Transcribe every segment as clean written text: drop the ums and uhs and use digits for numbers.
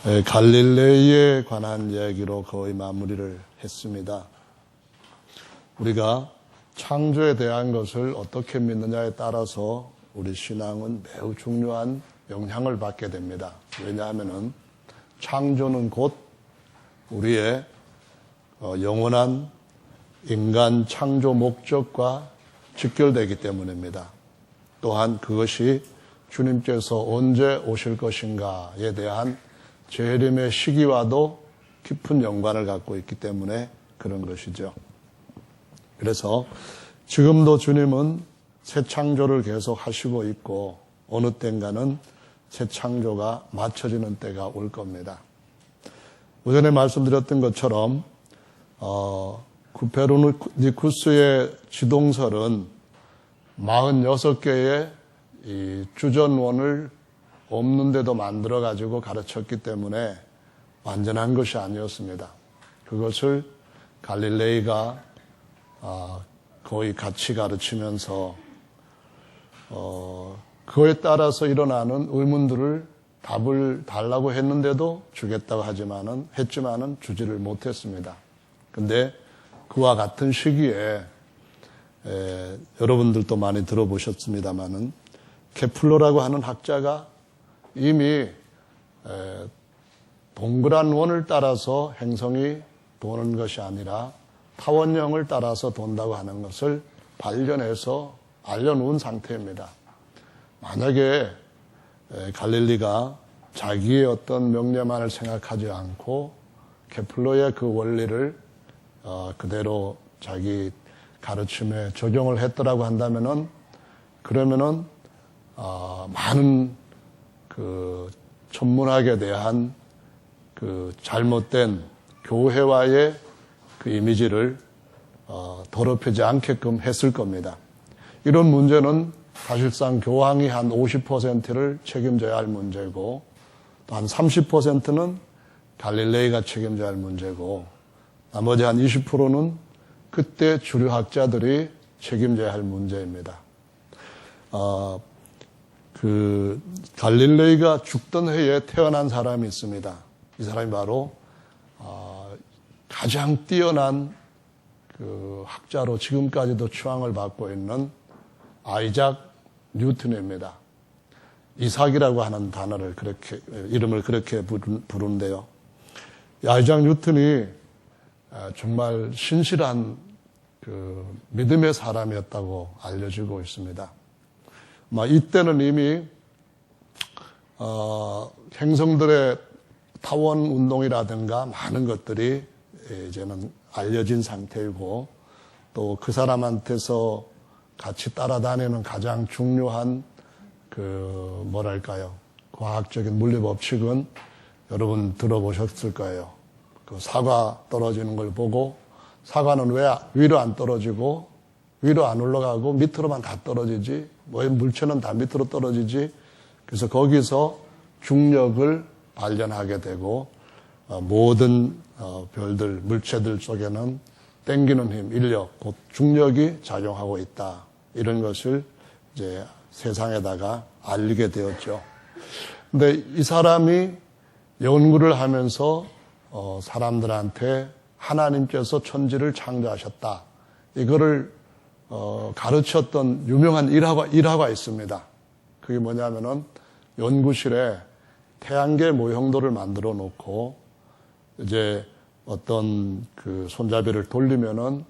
갈릴레이에 관한 이야기로 거의 마무리를 했습니다. 우리가 창조에 대한 것을 어떻게 믿느냐에 따라서 우리 신앙은 매우 중요한 영향을 받게 됩니다. 왜냐하면 창조는 곧 우리의 영원한 인간 창조 목적과 직결되기 때문입니다. 또한 그것이 주님께서 언제 오실 것인가에 대한 재림의 시기와도 깊은 연관을 갖고 있기 때문에 그런 것이죠. 그래서 지금도 주님은 새 창조를 계속 하시고 있고 어느 때인가는 새 창조가 맞춰지는 때가 올 겁니다. 오전에 말씀드렸던 것처럼 쿠페르니쿠스의 지동설은 46개의 이 주전원을 없는데도 만들어가지고 가르쳤기 때문에 완전한 것이 아니었습니다. 그것을 갈릴레이가 거의 같이 가르치면서 그거에 따라서 일어나는 의문들을 답을 달라고 했는데도 주겠다고 했지만은 주지를 못했습니다. 근데 그와 같은 시기에 여러분들도 많이 들어보셨습니다마는 케플러라고 하는 학자가 이미 동그란 원을 따라서 행성이 도는 것이 아니라 타원형을 따라서 돈다고 하는 것을 발견해서 알려놓은 상태입니다. 만약에 갈릴리가 자기의 어떤 명예만을 생각하지 않고 케플러의 그 원리를 그대로 자기 가르침에 적용을 했더라고 한다면은 그러면은 많은 그 천문학에 대한 그 잘못된 교회와의 그 이미지를 더럽히지 않게끔 했을 겁니다. 이런 문제는 사실상 교황이 한 50%를 책임져야 할 문제고 또 한 30%는 갈릴레이가 책임져야 할 문제고 나머지 한 20%는 그때 주류 학자들이 책임져야 할 문제입니다. 그 갈릴레이가 죽던 해에 태어난 사람이 있습니다. 이 사람이 바로 가장 뛰어난 그 학자로 지금까지도 추앙을 받고 있는 아이작 뉴턴입니다. 이삭이라고 하는 단어를 이름을 그렇게 부르는데요. 아이작 뉴턴이 정말 신실한 그 믿음의 사람이었다고 알려지고 있습니다. 이때는 이미 행성들의 타원 운동이라든가 많은 것들이 이제는 알려진 상태이고 또 그 사람한테서 같이 따라다니는 가장 중요한 그 뭐랄까요 과학적인 물리 법칙은 여러분 들어보셨을 거예요. 그 사과 떨어지는 걸 보고 사과는 왜 위로 안 떨어지고 위로 안 올라가고 밑으로만 다 떨어지지 왜 물체는 다 밑으로 떨어지지. 그래서 거기서 중력을 발견하게 되고 모든 별들 물체들 속에는 땡기는 힘 인력 곧 중력이 작용하고 있다. 이런 것을 이제 세상에다가 알리게 되었죠. 근데 이 사람이 연구를 하면서 사람들한테 하나님께서 천지를 창조하셨다. 이거를 가르쳤던 유명한 일화가 있습니다. 그게 뭐냐면은 연구실에 태양계 모형도를 만들어 놓고 이제 어떤 그 손잡이를 돌리면은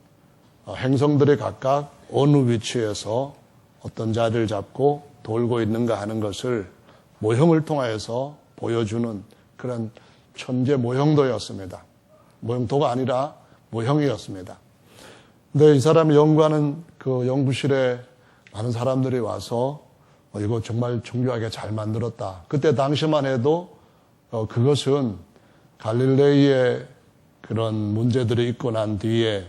행성들이 각각 어느 위치에서 어떤 자리를 잡고 돌고 있는가 하는 것을 모형을 통해서 보여주는 그런 천재 모형도였습니다. 모형도가 아니라 모형이었습니다. 근데 이 사람이 연구하는 그 연구실에 많은 사람들이 와서 이거 정말 정교하게 잘 만들었다. 그때 당시만 해도 그것은 갈릴레이의 그런 문제들이 있고 난 뒤에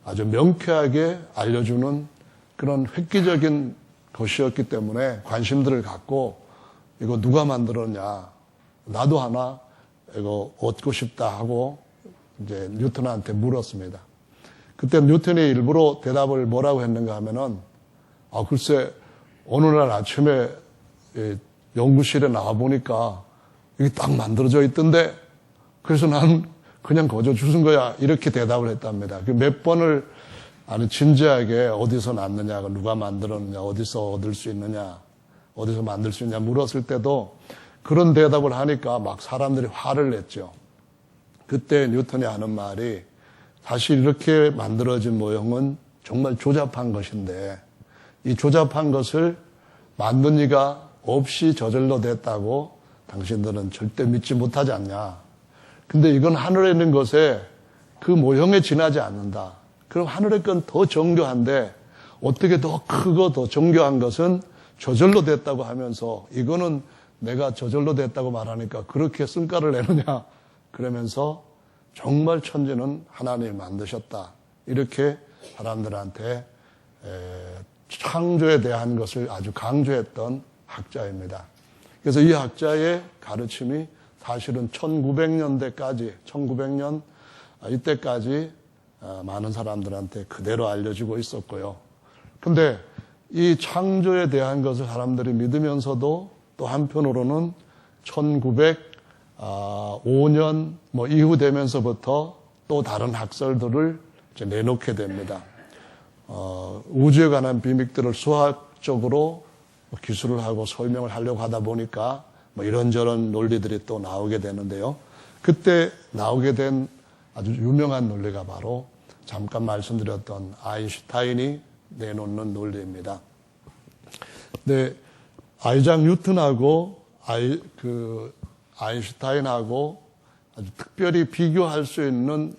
아주 명쾌하게 알려주는 그런 획기적인 것이었기 때문에 관심들을 갖고 이거 누가 만들었냐. 나도 하나 이거 얻고 싶다 하고 이제 뉴턴한테 물었습니다. 그때 뉴턴이 일부러 대답을 뭐라고 했는가 하면은 글쎄 어느 날 아침에 연구실에 나와 보니까 여기 딱 만들어져 있던데 그래서 나는 그냥 거저 주신 거야. 이렇게 대답을 했답니다. 몇 번을 아주 진지하게 어디서 났느냐, 누가 만들었느냐, 어디서 얻을 수 있느냐, 어디서 만들 수 있냐 물었을 때도 그런 대답을 하니까 막 사람들이 화를 냈죠. 그때 뉴턴이 하는 말이 사실 이렇게 만들어진 모형은 정말 조잡한 것인데 이 조잡한 것을 만든 이가 없이 저절로 됐다고 당신들은 절대 믿지 못하지 않냐. 근데 이건 하늘에 있는 것에 그 모형에 지나지 않는다. 그럼 하늘의 건 더 정교한데 어떻게 더 크고 더 정교한 것은 저절로 됐다고 하면서 이거는 내가 저절로 됐다고 말하니까 그렇게 쓴가를 내느냐. 그러면서 정말 천지는 하나님이 만드셨다. 이렇게 사람들한테 창조에 대한 것을 아주 강조했던 학자입니다. 그래서 이 학자의 가르침이 사실은 1900년대까지, 1900년 이때까지 많은 사람들한테 그대로 알려지고 있었고요. 근데 이 창조에 대한 것을 사람들이 믿으면서도 또 한편으로는 1905년 이후 되면서부터 또 다른 학설들을 이제 내놓게 됩니다. 우주에 관한 비밀들을 수학적으로 기술을 하고 설명을 하려고 하다 보니까 이런저런 논리들이 또 나오게 되는데요. 그때 나오게 된 아주 유명한 논리가 바로 잠깐 말씀드렸던 아인슈타인이 내놓는 논리입니다. 근데 아이작 뉴턴하고 아인슈타인하고 아주 특별히 비교할 수 있는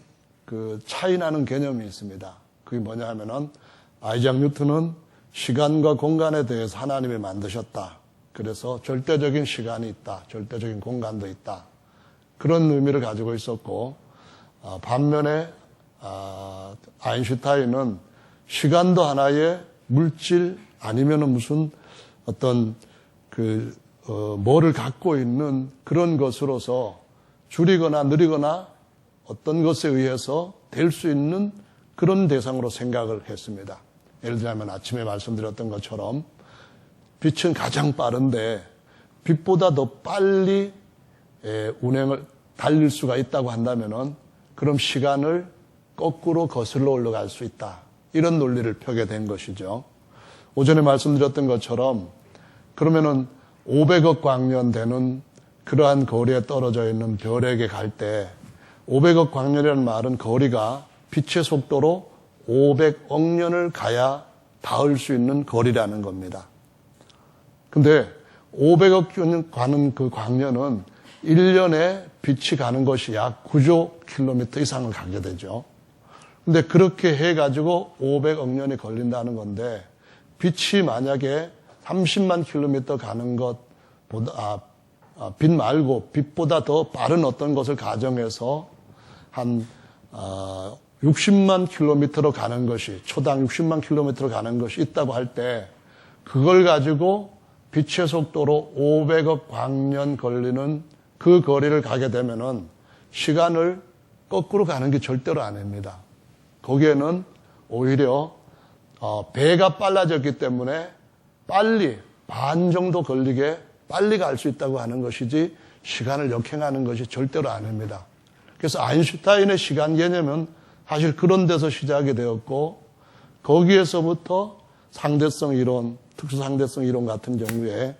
그 차이 나는 개념이 있습니다. 그게 뭐냐 하면은 아이작 뉴턴은 시간과 공간에 대해서 하나님이 만드셨다. 그래서 절대적인 시간이 있다. 절대적인 공간도 있다. 그런 의미를 가지고 있었고 반면에 아인슈타인은 시간도 하나의 물질 아니면은 무슨 어떤 뭐를 갖고 있는 그런 것으로서 줄이거나 느리거나 어떤 것에 의해서 될 수 있는 그런 대상으로 생각을 했습니다. 예를 들자면 아침에 말씀드렸던 것처럼 빛은 가장 빠른데 빛보다 더 빨리 운행을 달릴 수가 있다고 한다면은 그럼 시간을 거꾸로 거슬러 올라갈 수 있다. 이런 논리를 펴게 된 것이죠. 오전에 말씀드렸던 것처럼 그러면은 500억 광년 되는 그러한 거리에 떨어져 있는 별에게 갈 때 500억 광년이라는 말은 거리가 빛의 속도로 500억 년을 가야 닿을 수 있는 거리라는 겁니다. 근데 500억 년 가는 그 광년은 1년에 빛이 가는 것이 약 9조 킬로미터 이상을 가게 되죠. 근데 그렇게 해가지고 500억 년이 걸린다는 건데 빛이 만약에 30만 킬로미터 가는 것보다 빛 말고 빛보다 더 빠른 어떤 것을 가정해서 한 60만 킬로미터로 가는 것이 초당 60만 킬로미터로 가는 것이 있다고 할 때 그걸 가지고 빛의 속도로 500억 광년 걸리는 그 거리를 가게 되면은 시간을 거꾸로 가는 게 절대로 아닙니다. 거기에는 오히려 배가 빨라졌기 때문에 빨리 반 정도 걸리게 빨리 갈 수 있다고 하는 것이지 시간을 역행하는 것이 절대로 아닙니다. 그래서 아인슈타인의 시간 개념은 사실 그런 데서 시작이 되었고 거기에서부터 상대성 이론, 특수상대성 이론 같은 경우에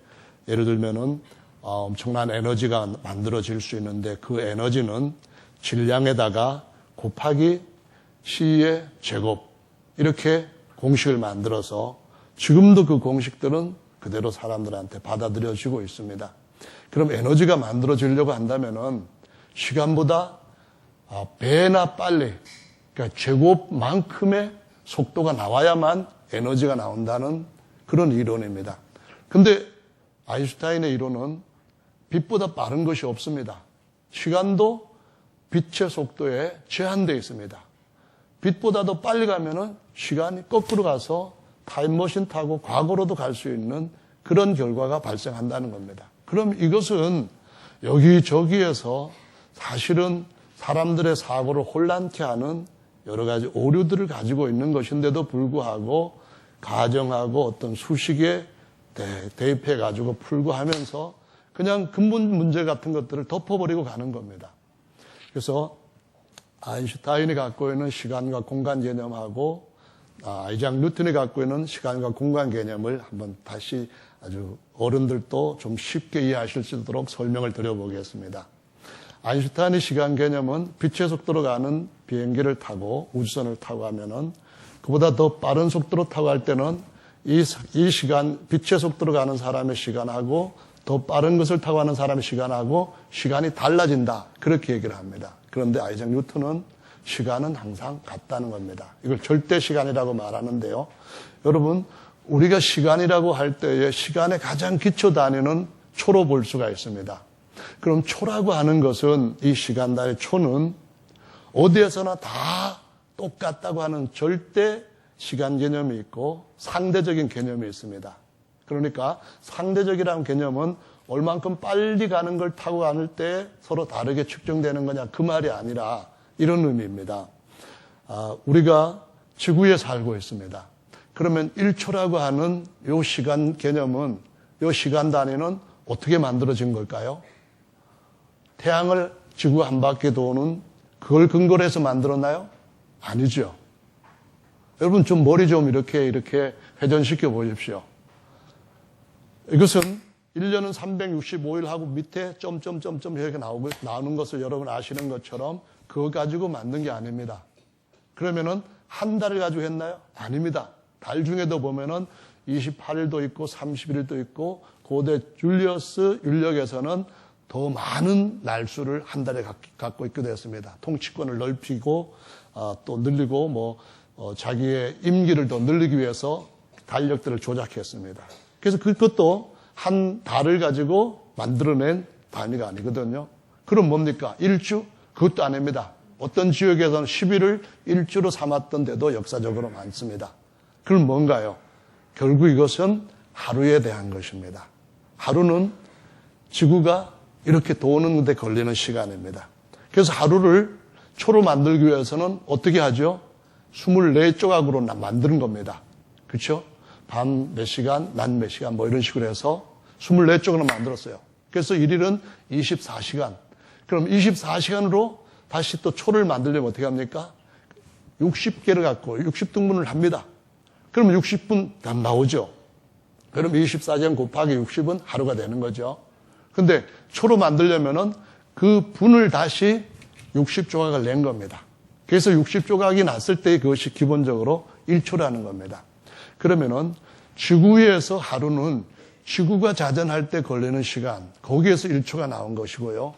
예를 들면은 엄청난 에너지가 만들어질 수 있는데 그 에너지는 질량에다가 곱하기 C의 제곱 이렇게 공식을 만들어서 지금도 그 공식들은 그대로 사람들한테 받아들여지고 있습니다. 그럼 에너지가 만들어지려고 한다면은 시간보다 배나 빨리, 그러니까 제곱만큼의 속도가 나와야만 에너지가 나온다는 그런 이론입니다. 근데 아인슈타인의 이론은 빛보다 빠른 것이 없습니다. 시간도 빛의 속도에 제한되어 있습니다. 빛보다 더 빨리 가면은 시간이 거꾸로 가서 타임머신 타고 과거로도 갈 수 있는 그런 결과가 발생한다는 겁니다. 그럼 이것은 여기저기에서 사실은 사람들의 사고를 혼란케 하는 여러 가지 오류들을 가지고 있는 것인데도 불구하고 가정하고 어떤 수식에 대입해 가지고 풀고 하면서 그냥 근본 문제 같은 것들을 덮어버리고 가는 겁니다. 그래서 아인슈타인이 갖고 있는 시간과 공간 개념하고 아이작 뉴턴이 갖고 있는 시간과 공간 개념을 한번 다시 아주 어른들도 좀 쉽게 이해하실 수 있도록 설명을 드려보겠습니다. 아인슈타인의 시간 개념은 빛의 속도로 가는 비행기를 타고 우주선을 타고 하면은 그보다 더 빠른 속도로 타고 할 때는 이 시간, 빛의 속도로 가는 사람의 시간하고 더 빠른 것을 타고 하는 사람의 시간하고 시간이 달라진다. 그렇게 얘기를 합니다. 그런데 아이작 뉴턴은 시간은 항상 같다는 겁니다. 이걸 절대 시간이라고 말하는데요. 여러분, 우리가 시간이라고 할 때에 시간의 가장 기초 단위는 초로 볼 수가 있습니다. 그럼 초라고 하는 것은 이 시간 단위 초는 어디에서나 다 똑같다고 하는 절대 시간 개념이 있고 상대적인 개념이 있습니다. 그러니까 상대적이라는 개념은 얼만큼 빨리 가는 걸 타고 가는 때 서로 다르게 측정되는 거냐 그 말이 아니라 이런 의미입니다. 우리가 지구에 살고 있습니다. 그러면 1초라고 하는 이 시간 개념은, 이 시간 단위는 어떻게 만들어진 걸까요? 태양을 지구 한 바퀴 도는 그걸 근거로 해서 만들었나요? 아니죠. 여러분 좀 머리 좀 이렇게 회전시켜 보십시오. 이것은 1년은 365일 하고 밑에 점점점점 이렇게 나오는 것을 여러분 아시는 것처럼 그거 가지고 만든 게 아닙니다. 그러면은 한 달을 가지고 했나요? 아닙니다. 달 중에도 보면은 28일도 있고 30일도 있고 고대 줄리어스 율력에서는 더 많은 날수를 한 달에 갖고 있게 되었습니다. 통치권을 넓히고 또 늘리고 자기의 임기를 더 늘리기 위해서 달력들을 조작했습니다. 그래서 그것도 한 달을 가지고 만들어낸 단위가 아니거든요. 그럼 뭡니까? 일주? 그것도 아닙니다. 어떤 지역에서는 10일을 일주로 삼았던 데도 역사적으로 많습니다. 그럼 뭔가요? 결국 이것은 하루에 대한 것입니다. 하루는 지구가 이렇게 도는 데 걸리는 시간입니다. 그래서 하루를 초로 만들기 위해서는 어떻게 하죠? 24조각으로 만드는 겁니다. 그렇죠? 밤 몇 시간, 낮 몇 시간 이런 식으로 해서 24조각으로 만들었어요. 그래서 일일은 24시간. 그럼 24시간으로 다시 또 초를 만들려면 어떻게 합니까? 60개를 갖고 60등분을 합니다. 그럼 60분 다 나오죠. 그럼 24시간 곱하기 60은 하루가 되는 거죠. 근데 초로 만들려면은 그 분을 다시 60조각을 낸 겁니다. 그래서 60조각이 났을 때 그것이 기본적으로 1초라는 겁니다. 그러면은 지구에서 하루는 지구가 자전할 때 걸리는 시간, 거기에서 1초가 나온 것이고요.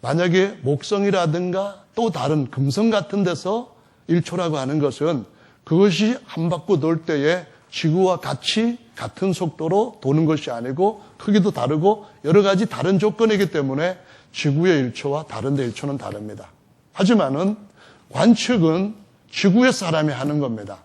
만약에 목성이라든가 또 다른 금성 같은 데서 1초라고 하는 것은 그것이 한 바퀴 돌 때에 지구와 같이 같은 속도로 도는 것이 아니고 크기도 다르고 여러 가지 다른 조건이기 때문에 지구의 1초와 다른 데 1초는 다릅니다. 하지만은 관측은 지구의 사람이 하는 겁니다.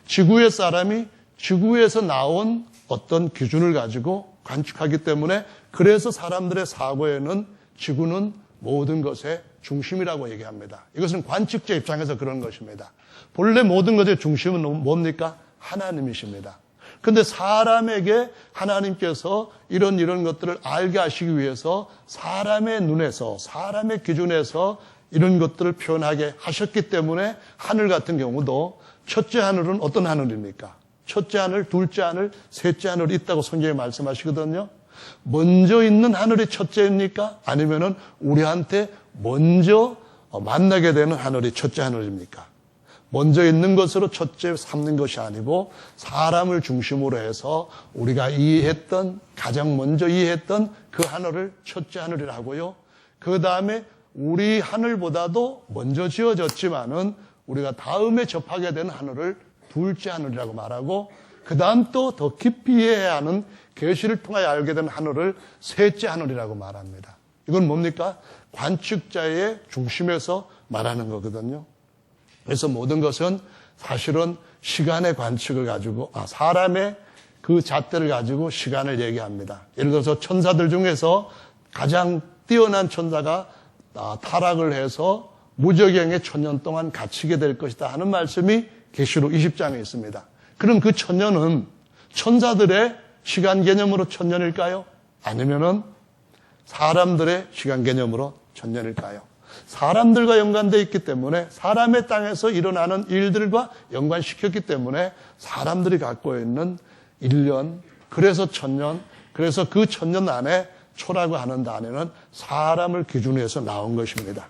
지구의 사람이 지구에서 나온 어떤 기준을 가지고 관측하기 때문에 그래서 사람들의 사고에는 지구는 모든 것의 중심이라고 얘기합니다. 이것은 관측자 입장에서 그런 것입니다. 본래 모든 것의 중심은 뭡니까? 하나님이십니다. 그런데 사람에게 하나님께서 이런 것들을 알게 하시기 위해서 사람의 눈에서, 사람의 기준에서 이런 것들을 표현하게 하셨기 때문에 하늘 같은 경우도 첫째 하늘은 어떤 하늘입니까? 첫째 하늘, 둘째 하늘, 셋째 하늘이 있다고 성경에 말씀하시거든요. 먼저 있는 하늘이 첫째입니까? 아니면은 우리한테 먼저 만나게 되는 하늘이 첫째 하늘입니까? 먼저 있는 것으로 첫째 삼는 것이 아니고 사람을 중심으로 해서 우리가 이해했던, 가장 먼저 이해했던 그 하늘을 첫째 하늘이라 하고요. 그 다음에 우리 하늘보다도 먼저 지어졌지만은 우리가 다음에 접하게 되는 하늘을 둘째 하늘이라고 말하고 그 다음 또 더 깊이 이해해야 하는 계시를 통하여 알게 된 하늘을 셋째 하늘이라고 말합니다. 이건 뭡니까? 관측자의 중심에서 말하는 거거든요. 그래서 모든 것은 사실은 시간의 관측을 가지고 사람의 그 잣대를 가지고 시간을 얘기합니다. 예를 들어서 천사들 중에서 가장 뛰어난 천사가 타락을 해서 무적영에 1000년 동안 갇히게 될 것이다 하는 말씀이 계시록 20장에 있습니다. 그럼 그 1000년은 천사들의 시간 개념으로 1000년일까요? 아니면은 사람들의 시간 개념으로 천년일까요? 사람들과 연관되어 있기 때문에 사람의 땅에서 일어나는 일들과 연관시켰기 때문에 사람들이 갖고 있는 1년, 그래서 1000년, 그래서 그 1000년 안에 초라고 하는 단위는 사람을 기준으로 해서 나온 것입니다.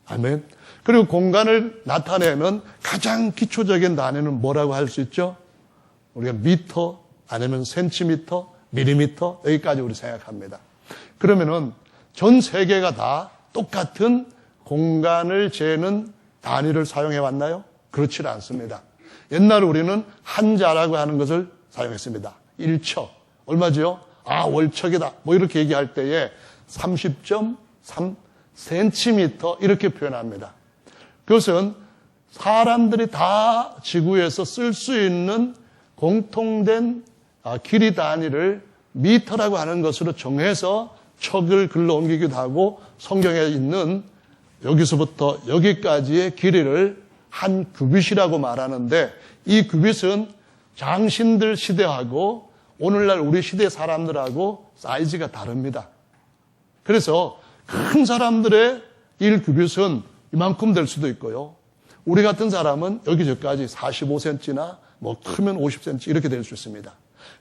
아멘. 그리고 공간을 나타내는 가장 기초적인 단위는 뭐라고 할 수 있죠? 우리가 미터, 아니면 센티미터, 밀리미터, 여기까지 우리 생각합니다. 그러면은 전 세계가 다 똑같은 공간을 재는 단위를 사용해 왔나요? 그렇지 않습니다. 옛날에 우리는 한자라고 하는 것을 사용했습니다. 1척. 얼마죠? 월척이다. 뭐 이렇게 얘기할 때에 30.3cm 이렇게 표현합니다. 그것은 사람들이 다 지구에서 쓸 수 있는 공통된 길이 단위를 미터라고 하는 것으로 정해서 척을 글로 옮기기도 하고 성경에 있는 여기서부터 여기까지의 길이를 한 규빗이라고 말하는데 이 규빗은 장신들 시대하고 오늘날 우리 시대 사람들하고 사이즈가 다릅니다. 그래서 큰 사람들의 1규빗은 이만큼 될 수도 있고요. 우리 같은 사람은 여기저기까지 45cm나 뭐 크면 50cm 이렇게 될 수 있습니다.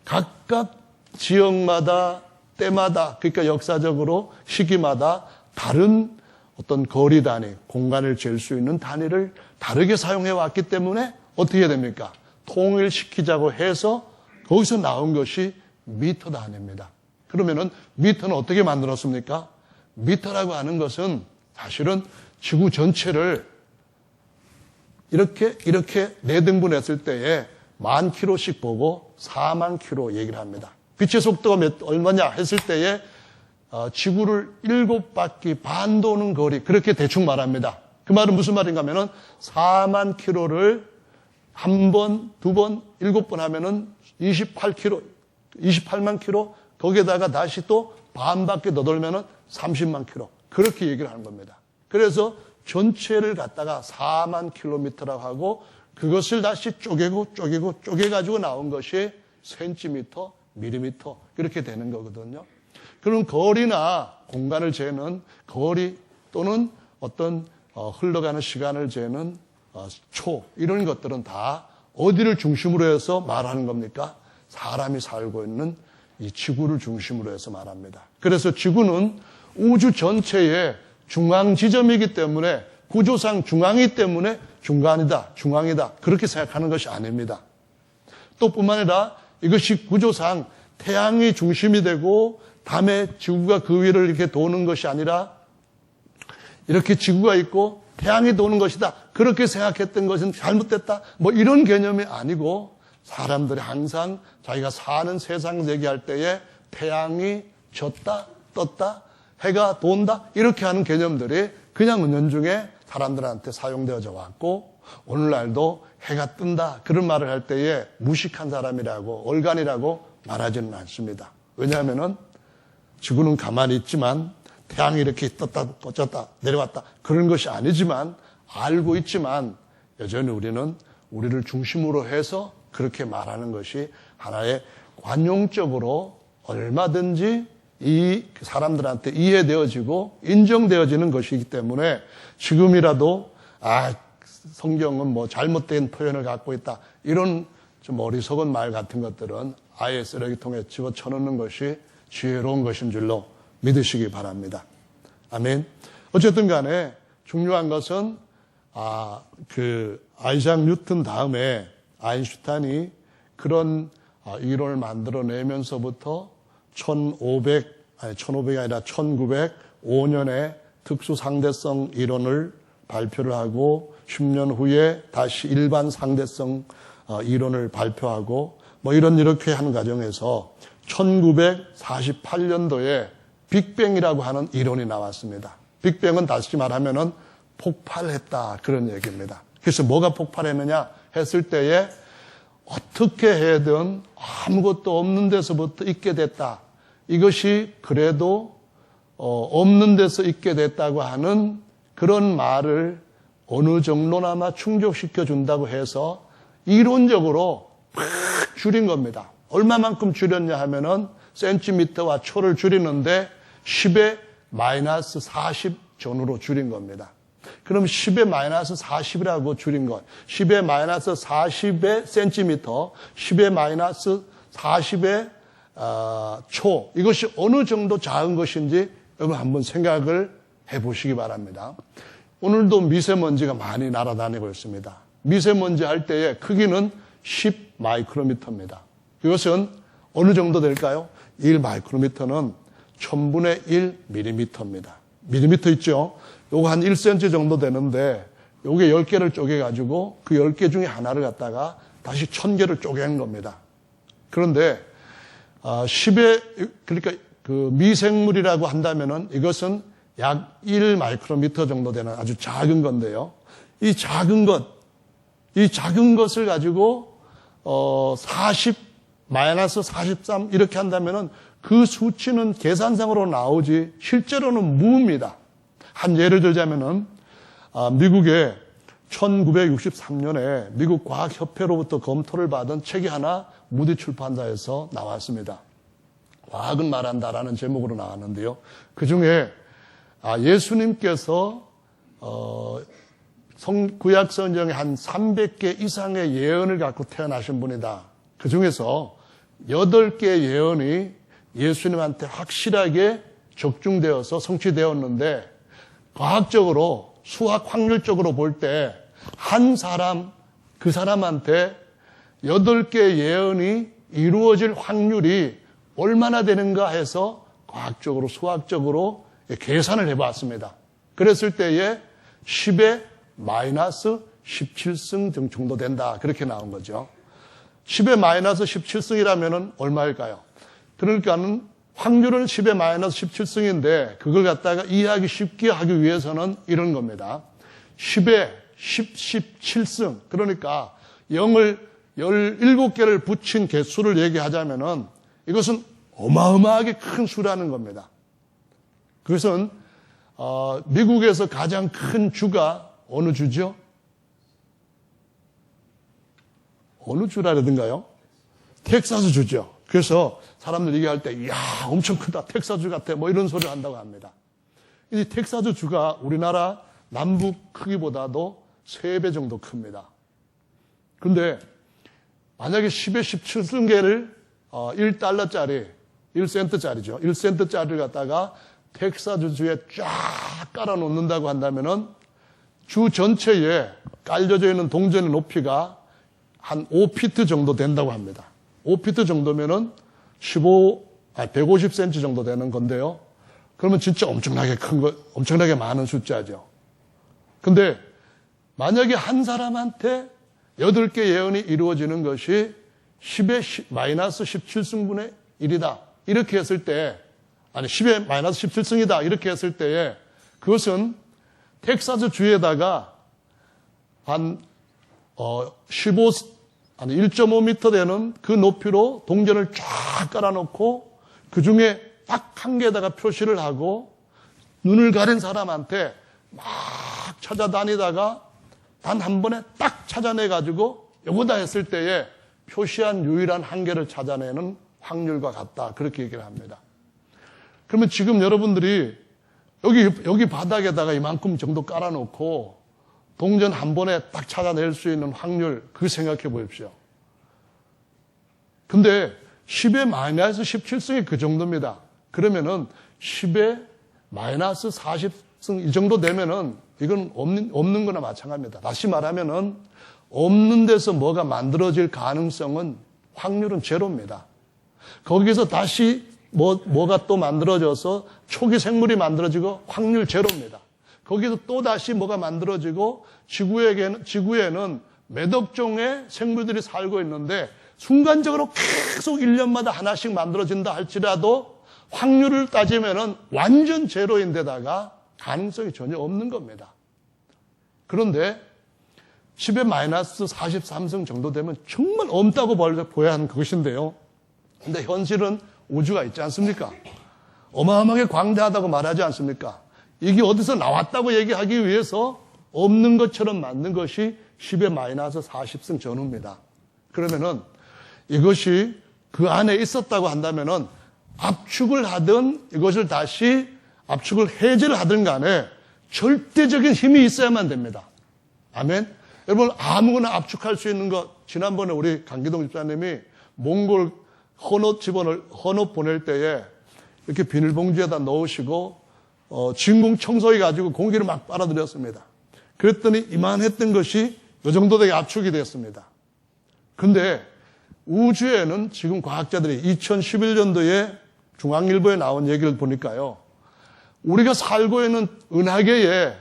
각각 지역마다 때마다 그러니까 역사적으로 시기마다 다른 어떤 거리 단위, 공간을 잴 수 있는 단위를 다르게 사용해 왔기 때문에 어떻게 해야 됩니까? 통일시키자고 해서 거기서 나온 것이 미터 단위입니다. 그러면은 미터는 어떻게 만들었습니까? 미터라고 하는 것은 사실은 지구 전체를 이렇게 4등분했을 때에 10,000km씩 보고 40,000km 얘기를 합니다. 빛의 속도가 얼마냐 했을 때에 지구를 7바퀴 반 도는 거리 그렇게 대충 말합니다. 그 말은 무슨 말인가 하면은 40,000km를 한 번, 두 번, 7번 하면은 28km, 28만 km 거기에다가 다시 또 반 바퀴 더 돌면은 30만 km 그렇게 얘기를 하는 겁니다. 그래서 전체를 갖다가 4만 km라고 하고 그것을 다시 쪼개가지고 나온 것이 센티미터, 밀리미터 이렇게 되는 거거든요. 그럼 거리나 공간을 재는 거리 또는 어떤 흘러가는 시간을 재는 초 이런 것들은 다 어디를 중심으로 해서 말하는 겁니까? 사람이 살고 있는 이 지구를 중심으로 해서 말합니다. 그래서 지구는 우주 전체의 중앙 지점이기 때문에 구조상 중앙이기 때문에 중간이다, 중앙이다 그렇게 생각하는 것이 아닙니다. 또 뿐만 아니라 이것이 구조상 태양이 중심이 되고 다음에 지구가 그 위를 이렇게 도는 것이 아니라 이렇게 지구가 있고 태양이 도는 것이다. 그렇게 생각했던 것은 잘못됐다. 뭐 이런 개념이 아니고 사람들이 항상 자기가 사는 세상 얘기할 때에 태양이 졌다, 떴다, 해가 돈다 이렇게 하는 개념들이 그냥 은연중에 사람들한테 사용되어져 왔고 오늘날도 해가 뜬다 그런 말을 할 때에 무식한 사람이라고 얼간이라고 말하지는 않습니다. 왜냐하면은 지구는 가만히 있지만 태양이 이렇게 떴다 꽂혔다 내려왔다 그런 것이 아니지만 알고 있지만 여전히 우리는 우리를 중심으로 해서 그렇게 말하는 것이 하나의 관용적으로 얼마든지 이 사람들한테 이해되어지고 인정되어지는 것이기 때문에 지금이라도 성경은 뭐 잘못된 표현을 갖고 있다 이런 좀 어리석은 말 같은 것들은 아예 쓰레기통에 집어쳐넣는 것이 지혜로운 것인 줄로 믿으시기 바랍니다. 아멘. 어쨌든 간에 중요한 것은 아이작 뉴턴 다음에 아인슈타인이 그런 이론을 만들어내면서부터 1500이 아니라 1905년에 특수상대성 이론을 발표를 하고 10년 후에 다시 일반 상대성 이론을 발표하고 뭐 이렇게 하는 과정에서 1948년도에 빅뱅이라고 하는 이론이 나왔습니다. 빅뱅은 다시 말하면은 폭발했다 그런 얘기입니다. 그래서 뭐가 폭발했느냐 했을 때에 어떻게 해든 아무것도 없는 데서부터 있게 됐다. 이것이 그래도 없는 데서 있게 됐다고 하는 그런 말을 어느 정도나마 충족시켜 준다고 해서 이론적으로 막 줄인 겁니다. 얼마만큼 줄였냐 하면은 센티미터와 초를 줄이는데 10의 마이너스 40 전후로 줄인 겁니다. 그럼 10의 마이너스 40이라고 줄인 것, 10의 마이너스 40의 센티미터, 10의 마이너스 40의 초, 이것이 어느 정도 작은 것인지 여러분 한번 생각을 해보시기 바랍니다. 오늘도 미세먼지가 많이 날아다니고 있습니다. 미세먼지 할 때의 크기는 10 마이크로미터입니다. 이것은 어느 정도 될까요? 1 마이크로미터는 1000분의 1 밀리미터입니다. 밀리미터 있죠? 요거 한 1cm 정도 되는데 요게 10개를 쪼개가지고 그 10개 중에 하나를 갖다가 다시 1000개를 쪼갠 겁니다. 그런데 10의 그러니까 그 미생물이라고 한다면은 이것은 약 1 마이크로미터 정도 되는 아주 작은 건데요. 이 작은 것을 가지고 40 마이너스 43 이렇게 한다면은 그 수치는 계산상으로 나오지 실제로는 무입니다. 한 예를 들자면은 미국의 1963년에 미국 과학협회로부터 검토를 받은 책이 하나 무디 출판사에서 나왔습니다. 과학은 말한다라는 제목으로 나왔는데요. 그 중에 예수님께서 구약 성경에 한 300개 이상의 예언을 갖고 태어나신 분이다. 그 중에서 8개의 예언이 예수님한테 확실하게 적중되어서 성취되었는데 과학적으로 수학 확률적으로 볼 때 한 사람 그 사람한테 8개의 예언이 이루어질 확률이 얼마나 되는가 해서 과학적으로 수학적으로 계산을 해봤습니다. 그랬을 때에 10의 마이너스 17승 정도 된다. 그렇게 나온 거죠. 10의 마이너스 17승이라면 얼마일까요? 그러니까는 확률은 10의 마이너스 17승인데 그걸 갖다가 이해하기 쉽게 하기 위해서는 이런 겁니다. 10의 17승 그러니까 0을 17개를 붙인 개수를 얘기하자면은 이것은 어마어마하게 큰 수라는 겁니다. 그것은 미국에서 가장 큰 주가 어느 주죠? 어느 주라든가요? 텍사스 주죠. 그래서 사람들 얘기할 때 이야 엄청 크다 텍사스 같아 뭐 이런 소리를 한다고 합니다. 이 텍사스 주가 우리나라 남북 크기보다도 3배 정도 큽니다. 그런데 만약에 10의 17승계를 1달러짜리 1센트짜리죠. 1센트짜리를 갖다가 텍사스 주에 쫙 깔아 놓는다고 한다면은 주 전체에 깔려져 있는 동전의 높이가 한 5피트 정도 된다고 합니다. 5피트 정도면은 150cm 정도 되는 건데요. 그러면 진짜 엄청나게 큰 거, 엄청나게 많은 숫자죠. 근데 만약에 한 사람한테 8개 예언이 이루어지는 것이 10의 마이너스 17승분의 1이다. 이렇게 했을 때, 10의 마이너스 17승이다. 이렇게 했을 때에 그것은 텍사스 주에다가 한 1.5m 되는 그 높이로 동전을 쫙 깔아놓고 그 중에 딱 한 개에다가 표시를 하고 눈을 가린 사람한테 막 찾아다니다가 단 한 번에 딱 찾아내가지고 요거다 했을 때에 표시한 유일한 한 개를 찾아내는 확률과 같다. 그렇게 얘기를 합니다. 그러면 지금 여러분들이 여기 바닥에다가 이만큼 정도 깔아놓고 동전 한 번에 딱 찾아낼 수 있는 확률, 그거 생각해 보십시오. 근데 10의 마이너스 17승이 그 정도입니다. 그러면은 10의 마이너스 40승 이 정도 되면은 이건 없는 거나 마찬가지입니다. 다시 말하면은 없는 데서 뭐가 만들어질 가능성은 확률은 제로입니다. 거기서 다시 뭐가 또 만들어져서 초기 생물이 만들어지고 확률 제로입니다. 거기서 또 다시 뭐가 만들어지고 지구에는 몇 억 종의 생물들이 살고 있는데 순간적으로 계속 1년마다 하나씩 만들어진다 할지라도 확률을 따지면은 완전 제로인데다가 가능성이 전혀 없는 겁니다. 그런데 10의 마이너스 43승 정도 되면 정말 없다고 보여야 하는 그것인데요. 근데 현실은 우주가 있지 않습니까? 어마어마하게 광대하다고 말하지 않습니까? 이게 어디서 나왔다고 얘기하기 위해서 없는 것처럼 만든 것이 10의 마이너스 40승 전후입니다. 그러면은 이것이 그 안에 있었다고 한다면은 압축을 하든 이것을 다시 압축을 해제를 하든 간에 절대적인 힘이 있어야만 됩니다. 아멘. 여러분, 아무거나 압축할 수 있는 것, 지난번에 우리 강기동 집사님이 몽골 헌옷 보낼 때에 이렇게 비닐봉지에다 넣으시고 진공 청소기 가지고 공기를 막 빨아들였습니다. 그랬더니 이만했던 것이 이 정도 되게 압축이 됐습니다. 근데 우주에는 지금 과학자들이 2011년도에 중앙일보에 나온 얘기를 보니까요, 우리가 살고 있는 은하계에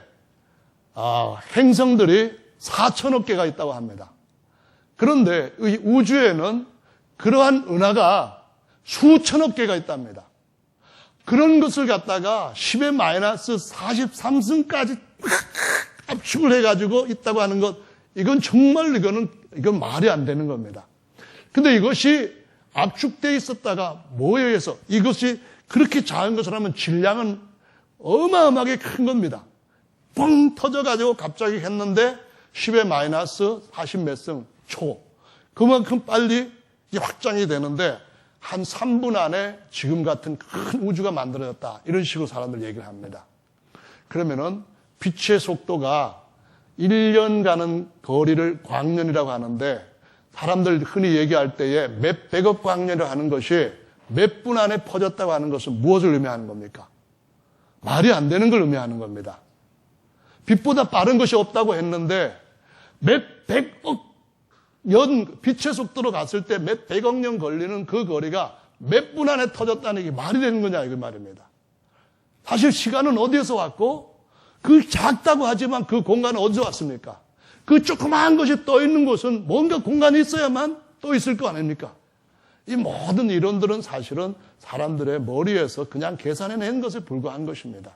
행성들이 4천억 개가 있다고 합니다. 그런데 이 우주에는 그러한 은하가 수천억 개가 있답니다. 그런 것을 갖다가 10의 마이너스 43승까지 압축을 해가지고 있다고 하는 것, 이건 정말 이건 말이 안 되는 겁니다. 근데 이것이 압축되어 있었다가 뭐에 의해서 이것이 그렇게 작은 것이라면 질량은 어마어마하게 큰 겁니다. 뻥 터져가지고 갑자기 했는데 10의 마이너스 40 몇 승 초. 그만큼 빨리 확장이 되는데 한 3분 안에 지금 같은 큰 우주가 만들어졌다. 이런 식으로 사람들 얘기를 합니다. 그러면은 빛의 속도가 1년 가는 거리를 광년이라고 하는데 사람들 흔히 얘기할 때에 몇 백억 광년이라고 하는 것이 몇 분 안에 퍼졌다고 하는 것은 무엇을 의미하는 겁니까? 말이 안 되는 걸 의미하는 겁니다. 빛보다 빠른 것이 없다고 했는데 몇 백억 년 빛의 속도로 갔을 때 몇 백억 년 걸리는 그 거리가 몇 분 안에 터졌다는 게 말이 되는 거냐 이 말입니다. 사실 시간은 어디에서 왔고 그 작다고 하지만 그 공간은 어디서 왔습니까? 그 조그마한 것이 떠 있는 곳은 뭔가 공간이 있어야만 또 있을 거 아닙니까? 이 모든 이론들은 사실은 사람들의 머리에서 그냥 계산해낸 것에 불과한 것입니다.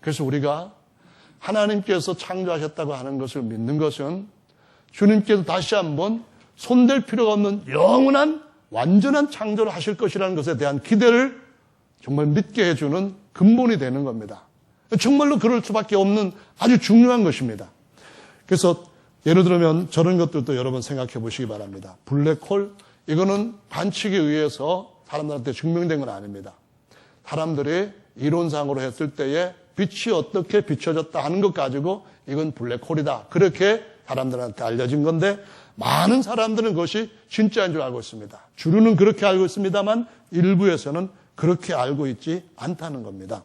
그래서 우리가 하나님께서 창조하셨다고 하는 것을 믿는 것은 주님께서 다시 한번 손댈 필요가 없는 영원한 완전한 창조를 하실 것이라는 것에 대한 기대를 정말 믿게 해주는 근본이 되는 겁니다. 정말로 그럴 수밖에 없는 아주 중요한 것입니다. 그래서 예를 들면 저런 것들도 여러분 생각해 보시기 바랍니다. 블랙홀, 이거는 관측에 의해서 사람들한테 증명된 건 아닙니다. 사람들이 이론상으로 했을 때에 빛이 어떻게 비춰졌다 하는 것 가지고 이건 블랙홀이다. 그렇게 사람들한테 알려진 건데 많은 사람들은 그것이 진짜인 줄 알고 있습니다. 주류는 그렇게 알고 있습니다만 일부에서는 그렇게 알고 있지 않다는 겁니다.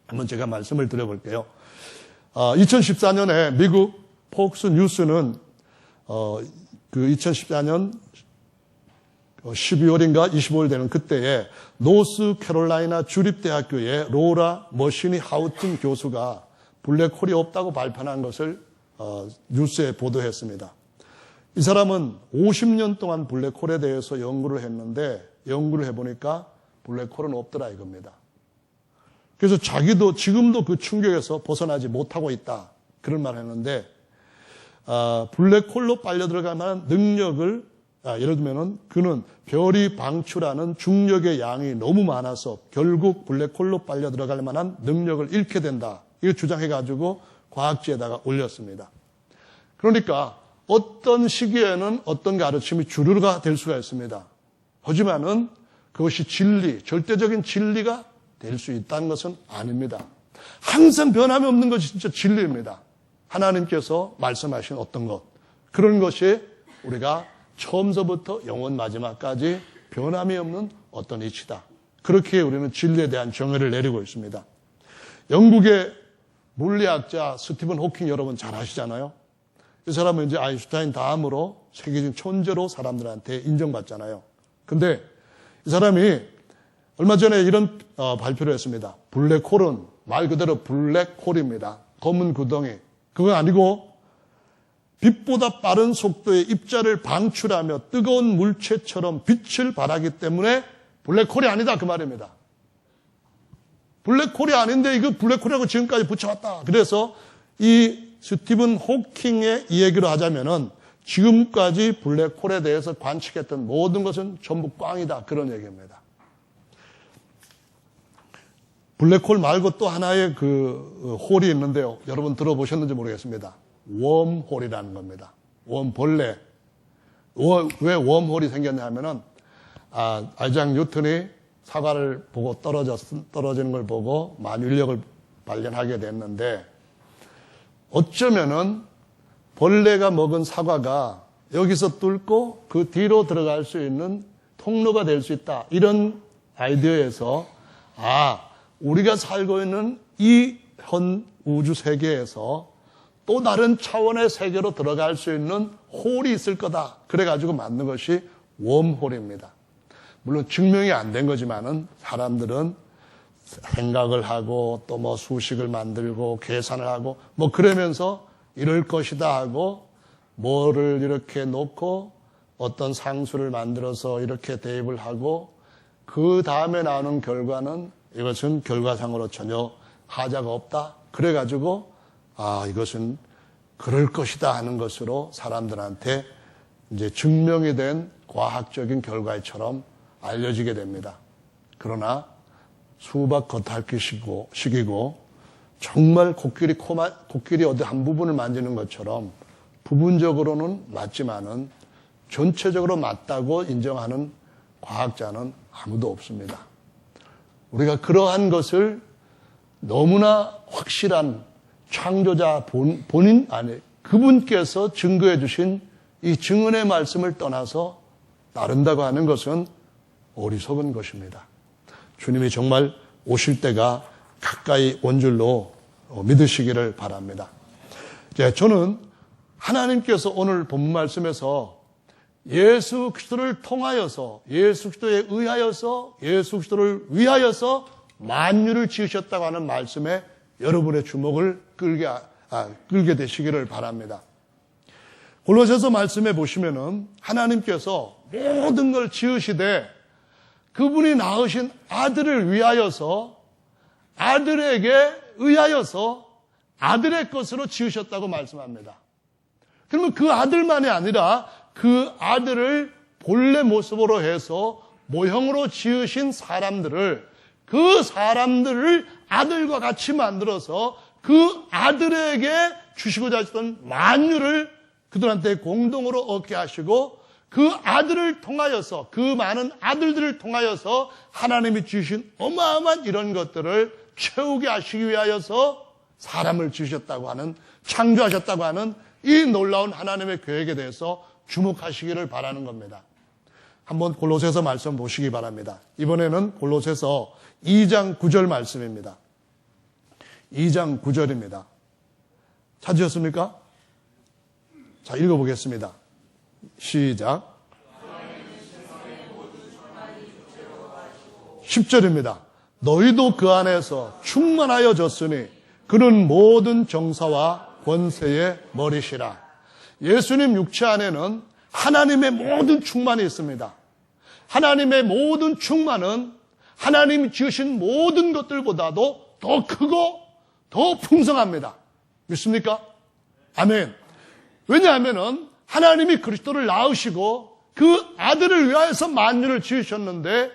한번 제가 말씀을 드려볼게요. 2014년에 미국 폭스 뉴스는 그 2014년 12월인가 25일 되는 그때에 노스캐롤라이나 주립대학교의 로라 머시니 하우튼 교수가 블랙홀이 없다고 발표한 것을 뉴스에 보도했습니다. 이 사람은 50년 동안 블랙홀에 대해서 연구를 했는데 연구를 해보니까 블랙홀은 없더라 이겁니다. 그래서 자기도 지금도 그 충격에서 벗어나지 못하고 있다. 그런 말을 했는데 블랙홀로 빨려 들어갈 만한 능력을 예를 들면은 그는 별이 방출하는 중력의 양이 너무 많아서 결국 블랙홀로 빨려 들어갈 만한 능력을 잃게 된다. 이거 주장해가지고 과학지에다가 올렸습니다. 그러니까 어떤 시기에는 어떤 가르침이 주류가 될 수가 있습니다. 하지만은 그것이 진리, 절대적인 진리가 될 수 있다는 것은 아닙니다. 항상 변함이 없는 것이 진짜 진리입니다. 하나님께서 말씀하신 어떤 것, 그런 것이 우리가 처음서부터 영원 마지막까지 변함이 없는 어떤 이치다. 그렇게 우리는 진리에 대한 정의를 내리고 있습니다. 영국의 물리학자 스티븐 호킹 여러분 잘 아시잖아요. 이 사람은 이제 아인슈타인 다음으로 세계적인 천재로 사람들한테 인정받잖아요. 근데 이 사람이 얼마 전에 이런 발표를 했습니다. 블랙홀은 말 그대로 블랙홀입니다. 검은 구덩이. 그건 아니고 빛보다 빠른 속도의 입자를 방출하며 뜨거운 물체처럼 빛을 발하기 때문에 블랙홀이 아니다 그 말입니다. 블랙홀이 아닌데 이거 블랙홀이라고 지금까지 붙여왔다. 그래서 이 스티븐 호킹의 이 얘기로 하자면은 지금까지 블랙홀에 대해서 관측했던 모든 것은 전부 꽝이다. 그런 얘기입니다. 블랙홀 말고 또 하나의 그 홀이 있는데요. 여러분 들어보셨는지 모르겠습니다. 웜홀이라는 겁니다. 웜벌레. 왜 웜홀이 생겼냐 하면은, 아이작 뉴턴이 사과를 보고 떨어지는 걸 보고 만유력을 발견하게 됐는데, 어쩌면은 벌레가 먹은 사과가 여기서 뚫고 그 뒤로 들어갈 수 있는 통로가 될 수 있다. 이런 아이디어에서 우리가 살고 있는 이 현 우주 세계에서 또 다른 차원의 세계로 들어갈 수 있는 홀이 있을 거다. 그래가지고 만든 것이 웜홀입니다. 물론 증명이 안 된 거지만은 사람들은 생각을 하고 또 뭐 수식을 만들고 계산을 하고 뭐 그러면서 이럴 것이다 하고 뭐를 이렇게 놓고 어떤 상수를 만들어서 이렇게 대입을 하고 그 다음에 나오는 결과는 이것은 결과상으로 전혀 하자가 없다. 그래가지고 이것은 그럴 것이다 하는 것으로 사람들한테 이제 증명이 된 과학적인 결과처럼 알려지게 됩니다. 그러나 수박 겉핥기식이고 정말 코끼리 어디 한 부분을 만지는 것처럼 부분적으로는 맞지만은 전체적으로 맞다고 인정하는 과학자는 아무도 없습니다. 우리가 그러한 것을 너무나 확실한 창조자 본인 안에 그분께서 증거해 주신 이 증언의 말씀을 떠나서 따른다고 하는 것은 어리석은 것입니다. 주님이 정말 오실 때가 가까이 온 줄로 믿으시기를 바랍니다. 저는 하나님께서 오늘 본문 말씀에서 예수 그리스도를 통하여서 예수 그리스도에 의하여서 예수 그리스도를 위하여서 만유를 지으셨다고 하는 말씀에 여러분의 주목을 끌게 되시기를 바랍니다. 골로새서 말씀에 보시면은 하나님께서 모든 걸 지으시되 그분이 낳으신 아들을 위하여서 아들에게 의하여서 아들의 것으로 지으셨다고 말씀합니다. 그러면 그 아들만이 아니라 그 아들을 본래 모습으로 해서 모형으로 지으신 사람들을 그 사람들을 아들과 같이 만들어서 그 아들에게 주시고자 했던 만유를 그들한테 공동으로 얻게 하시고 그 아들을 통하여서 그 많은 아들들을 통하여서 하나님이 주신 어마어마한 이런 것들을 채우게 하시기 위하여서 사람을 지으셨다고 하는 창조하셨다고 하는 이 놀라운 하나님의 계획에 대해서 주목하시기를 바라는 겁니다. 한번 골로새서 말씀 보시기 바랍니다. 이번에는 골로새서 2장 9절 말씀입니다. 2장 9절입니다. 찾으셨습니까? 자, 읽어보겠습니다. 시작. 10절입니다. 너희도 그 안에서 충만하여졌으니 그는 모든 정사와 권세의 머리시라. 예수님 육체 안에는 하나님의 모든 충만이 있습니다. 하나님의 모든 충만은 하나님이 지으신 모든 것들보다도 더 크고 더 풍성합니다. 믿습니까? 아멘. 왜냐하면은 하나님이 그리스도를 낳으시고 그 아들을 위하여서 만유를 지으셨는데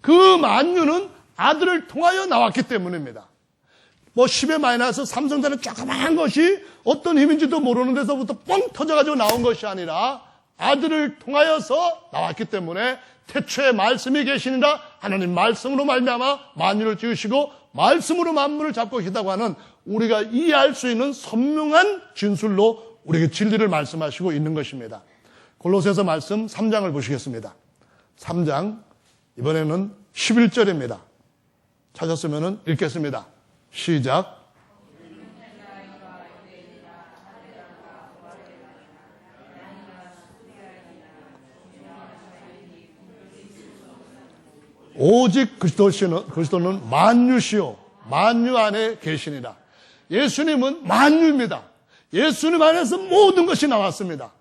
그 만유는 아들을 통하여 나왔기 때문입니다. 뭐 10의 마이너스 삼성자는 조그마한 것이 어떤 힘인지도 모르는 데서부터 뻥 터져가지고 나온 것이 아니라 아들을 통하여서 나왔기 때문에 태초에 말씀이 계시니라 하나님 말씀으로 말미암아 만유를 지으시고 말씀으로 만물을 잡고 계시다고 하는 우리가 이해할 수 있는 선명한 진술로 우리에게 진리를 말씀하시고 있는 것입니다. 골로새서 말씀 3장을 보시겠습니다. 3장 이번에는 11절입니다. 찾았으면 읽겠습니다. 시작. 오직 그리스도는 만유시요 만유 안에 계시니라. 예수님은 만유입니다. 예수님 안에서 모든 것이 나왔습니다.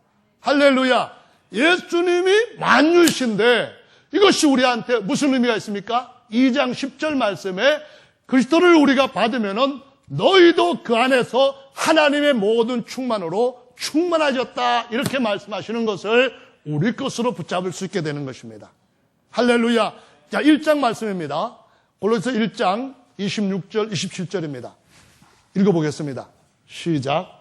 할렐루야. 예수님이 만유이신데 이것이 우리한테 무슨 의미가 있습니까? 2장 10절 말씀에 그리스도를 우리가 받으면은 너희도 그 안에서 하나님의 모든 충만으로 충만해졌다. 이렇게 말씀하시는 것을 우리 것으로 붙잡을 수 있게 되는 것입니다. 할렐루야. 자, 1장 말씀입니다. 골로새 1장 26절, 27절입니다. 읽어보겠습니다. 시작.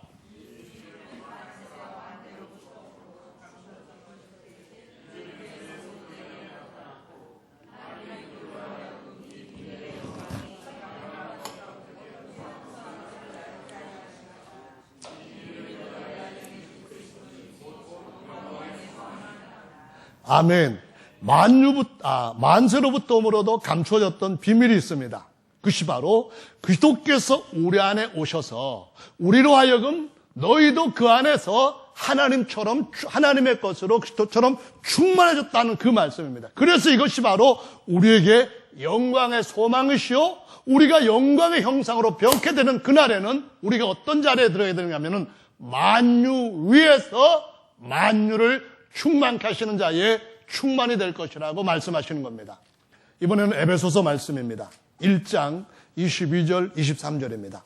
아멘. 만세로부터 오므로도 감추어졌던 비밀이 있습니다. 그것이 바로 그리스도께서 우리 안에 오셔서 우리로 하여금 너희도 그 안에서 하나님처럼, 하나님의 것으로 그리스도처럼 충만해졌다는 그 말씀입니다. 그래서 이것이 바로 우리에게 영광의 소망이시요, 우리가 영광의 형상으로 변케 되는 그날에는 우리가 어떤 자리에 들어야 되는가 하면은 만유 위에서 만유를 충만케 하시는 자의 충만이 될 것이라고 말씀하시는 겁니다. 이번에는 에베소서 말씀입니다. 1장 22절 23절입니다.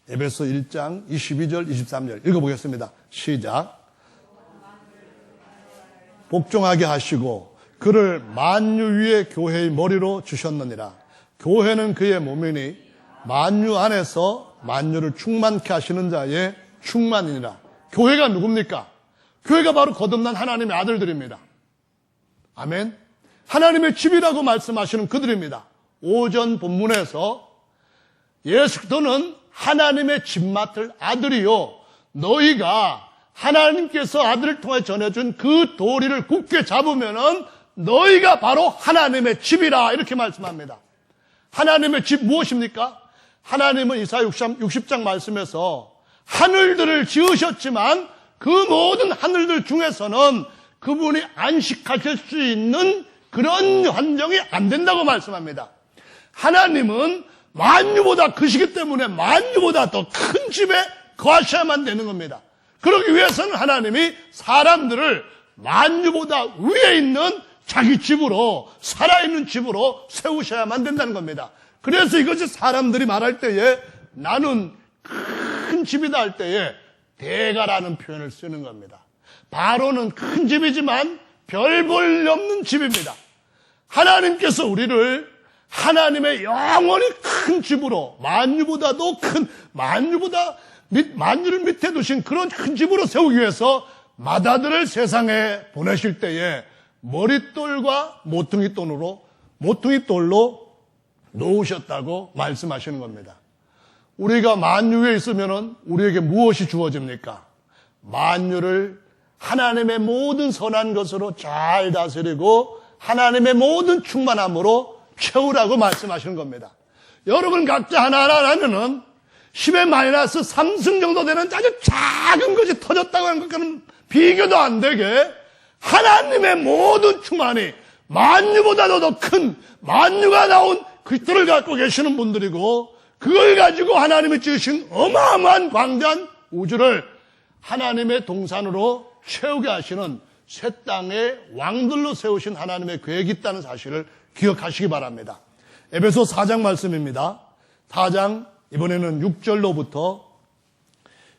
에베소 1장 22절 23절 읽어보겠습니다. 시작. 복종하게 하시고 그를 만유 위의 교회의 머리로 주셨느니라. 교회는 그의 몸이니 만유 안에서 만유를 충만케 하시는 자의 충만이니라. 교회가 누굽니까? 교회가 바로 거듭난 하나님의 아들들입니다. 아멘. 하나님의 집이라고 말씀하시는 그들입니다. 오전 본문에서 예수 그리스도는 하나님의 집 맡을 아들이요, 너희가 하나님께서 아들을 통해 전해준 그 도리를 굳게 잡으면은 너희가 바로 하나님의 집이라 이렇게 말씀합니다. 하나님의 집 무엇입니까? 하나님은 이사야 60장 말씀에서 하늘들을 지으셨지만 그 모든 하늘들 중에서는 그분이 안식하실 수 있는 그런 환경이 안 된다고 말씀합니다. 하나님은 만유보다 크시기 때문에 만유보다 더 큰 집에 거하셔야만 되는 겁니다. 그러기 위해서는 하나님이 사람들을 만유보다 위에 있는 자기 집으로, 살아있는 집으로 세우셔야만 된다는 겁니다. 그래서 이것이 사람들이 말할 때에 나는 큰 집이다 할 때에 대가라는 표현을 쓰는 겁니다. 바로는 큰 집이지만 별 볼 없는 집입니다. 하나님께서 우리를 하나님의 영원히 큰 집으로, 만유보다도 큰, 만유를 밑에 두신 그런 큰 집으로 세우기 위해서 맏아들을 세상에 보내실 때에 머릿돌과 모퉁이돌로 놓으셨다고 말씀하시는 겁니다. 우리가 만유에 있으면은 우리에게 무엇이 주어집니까? 만유를 하나님의 모든 선한 것으로 잘 다스리고 하나님의 모든 충만함으로 채우라고 말씀하시는 겁니다. 여러분 각자 하나하나 하면은 10의 마이너스 3승 정도 되는 아주 작은 것이 터졌다고 하는 것과는 비교도 안 되게 하나님의 모든 충만이 만유보다도 더 큰 만유가 나온 그리스도를 갖고 계시는 분들이고, 그걸 가지고 하나님이 지으신 어마어마한 광대한 우주를 하나님의 동산으로 채우게 하시는 새 땅의 왕들로 세우신 하나님의 계획이 있다는 사실을 기억하시기 바랍니다. 에베소 4장 말씀입니다. 4장 이번에는 6절로부터